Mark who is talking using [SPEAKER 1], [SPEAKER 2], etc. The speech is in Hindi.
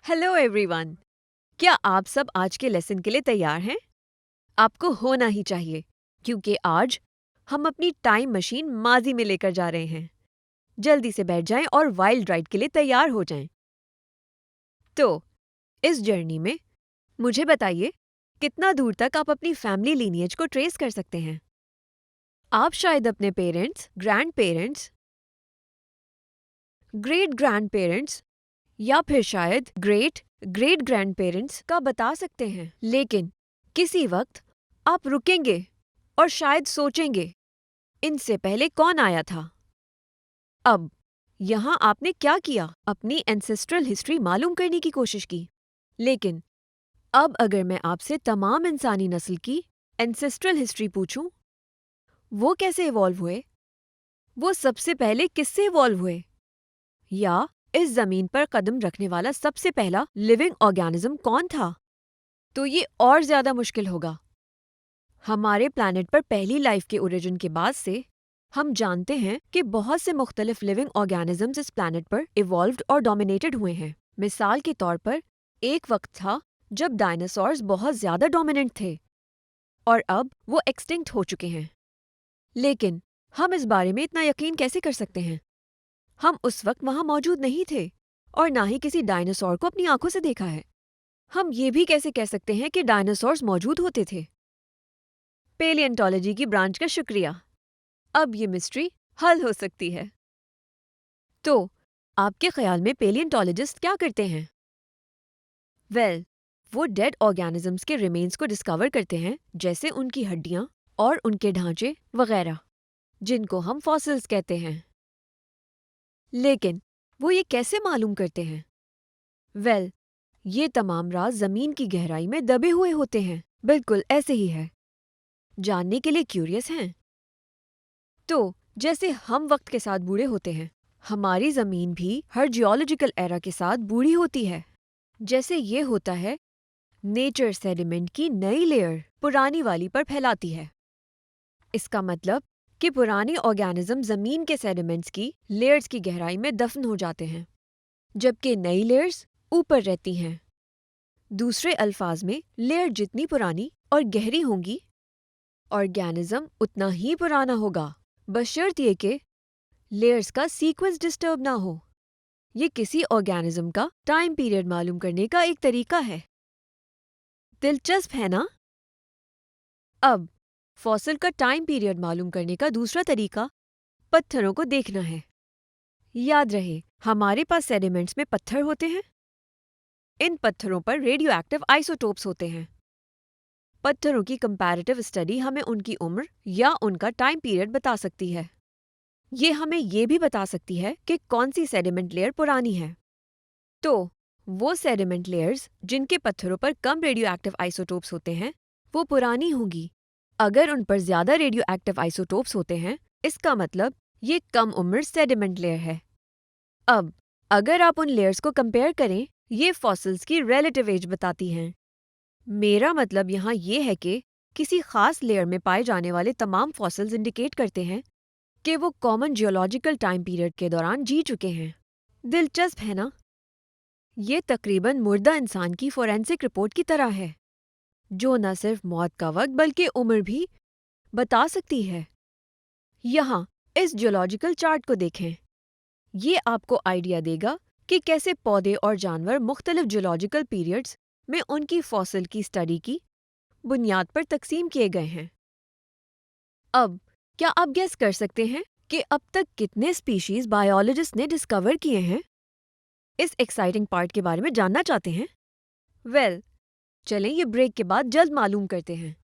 [SPEAKER 1] Hello everyone. क्या आप सब आज के लेसन के लिए तैयार हैं? आपको होना ही चाहिए, क्योंकि आज हम अपनी टाइम मशीन माजी में लेकर जा रहे हैं। जल्दी से बैठ जाएं और वाइल्ड राइड के लिए तैयार हो जाएं। तो इस जर्नी में मुझे बताइए, कितना दूर तक आप अपनी फैमिली लीनिएज को ट्रेस कर सकते हैं? आप शायद अपने parents, grand parents, great grand parents या फिर शायद ग्रेट ग्रेट ग्रैंड पेरेंट्स का बता सकते हैं, लेकिन किसी वक्त आप रुकेंगे और शायद सोचेंगे, इनसे पहले कौन आया था? अब यहाँ आपने क्या किया? अपनी एंसेस्ट्रल हिस्ट्री मालूम करने की कोशिश की। लेकिन अब अगर मैं आपसे तमाम इंसानी नस्ल की एंसेस्ट्रल हिस्ट्री पूछूं, वो कैसे इवॉल्व हुए? वो सबसे पहले किससे इवॉल्व हुए? या इस जमीन पर कदम रखने वाला सबसे पहला लिविंग ऑर्गेनिज्म कौन था? तो ये और ज्यादा मुश्किल होगा। हमारे प्लैनेट पर पहली लाइफ के ओरिजिन के बाद से हम जानते हैं कि बहुत से मुख्तलिफ लिविंग ऑर्गेनिजम्स इस प्लैनेट पर इवॉल्व्ड और डोमिनेटेड हुए हैं। मिसाल के तौर पर, एक वक्त था जब डायनासोर्स बहुत ज्यादा डोमिनेंट थे और अब वो एक्सटिंक्ट हो चुके हैं। लेकिन हम इस बारे में इतना यकीन कैसे कर सकते हैं? हम उस वक्त वहां मौजूद नहीं थे और ना ही किसी डायनासोर को अपनी आंखों से देखा है। हम ये भी कैसे कह सकते हैं कि डायनासोर्स मौजूद होते थे? पेलियंटोलॉजी की ब्रांच का शुक्रिया। अब ये मिस्ट्री हल हो सकती है। तो आपके ख्याल में पेलियंटोलॉजिस्ट क्या करते हैं? वो डेड ऑर्गेनिजम्स के रिमेन्स को डिस्कवर करते हैं, जैसे उनकी हड्डियां और उनके ढांचे वगैरह, जिनको हम फॉसिल्स कहते हैं। लेकिन वो ये कैसे मालूम करते हैं? ये तमाम राज जमीन की गहराई में दबे हुए होते हैं। बिल्कुल ऐसे ही है। जानने के लिए क्यूरियस हैं? तो जैसे हम वक्त के साथ बूढ़े होते हैं, हमारी जमीन भी हर जियोलॉजिकल एरा के साथ बूढ़ी होती है। जैसे ये होता है, नेचर सेडिमेंट की नई लेयर पुरानी वाली पर फैलाती है। इसका मतलब कि पुरानी ऑर्गेनिज्म जमीन के सेडिमेंट्स की लेयर्स की गहराई में दफन हो जाते हैं, जबकि नई लेयर्स ऊपर रहती हैं। दूसरे अल्फाज में, लेयर जितनी पुरानी और गहरी होंगी, ऑर्गेनिज्म उतना ही पुराना होगा, बशर्ते कि लेयर्स का सीक्वेंस डिस्टर्ब ना हो। ये किसी ऑर्गेनिज्म का टाइम पीरियड मालूम करने का एक तरीका है। दिलचस्प है ना? अब फॉसिल का टाइम पीरियड मालूम करने का दूसरा तरीका पत्थरों को देखना है। याद रहे, हमारे पास सेडिमेंट्स में पत्थर होते हैं। इन पत्थरों पर रेडियो एक्टिव आइसोटोप्स होते हैं। पत्थरों की कंपैरेटिव स्टडी हमें उनकी उम्र या उनका टाइम पीरियड बता सकती है। ये हमें ये भी बता सकती है कि कौन सी सेडिमेंट लेयर पुरानी है। तो वो सेडिमेंट लेयर्स जिनके पत्थरों पर कम रेडियो एक्टिव आइसोटोप्स होते हैं, वो पुरानी होंगी। अगर उन पर ज्यादा रेडियो एक्टिव आइसोटोप्स होते हैं, इसका मतलब ये कम उम्र सेडिमेंट लेयर है। अब अगर आप उन लेयर्स को कंपेयर करें, ये फॉसिल्स की रिलेटिव एज बताती हैं। मेरा मतलब यहाँ ये है कि किसी खास लेयर में पाए जाने वाले तमाम फॉसिल्स इंडिकेट करते हैं कि वो कॉमन जियोलॉजिकल टाइम पीरियड के दौरान जी चुके हैं। दिलचस्प है ना? ये तकरीबन मुर्दा इंसान की फोरेंसिक रिपोर्ट की तरह है, जो न सिर्फ मौत का वक्त बल्कि उम्र भी बता सकती है। यहाँ इस जियोलॉजिकल चार्ट को देखें। ये आपको आइडिया देगा कि कैसे पौधे और जानवर मुख्तलिफ जियोलॉजिकल पीरियड्स में उनकी फॉसिल की स्टडी की बुनियाद पर तकसीम किए गए हैं। अब क्या आप गेस कर सकते हैं कि अब तक कितने स्पीशीज बायोलॉजिस्ट ने डिस्कवर किए हैं? इस एक्साइटिंग पार्ट के बारे में जानना चाहते हैं? चलें ये ब्रेक के बाद जल्द मालूम करते हैं।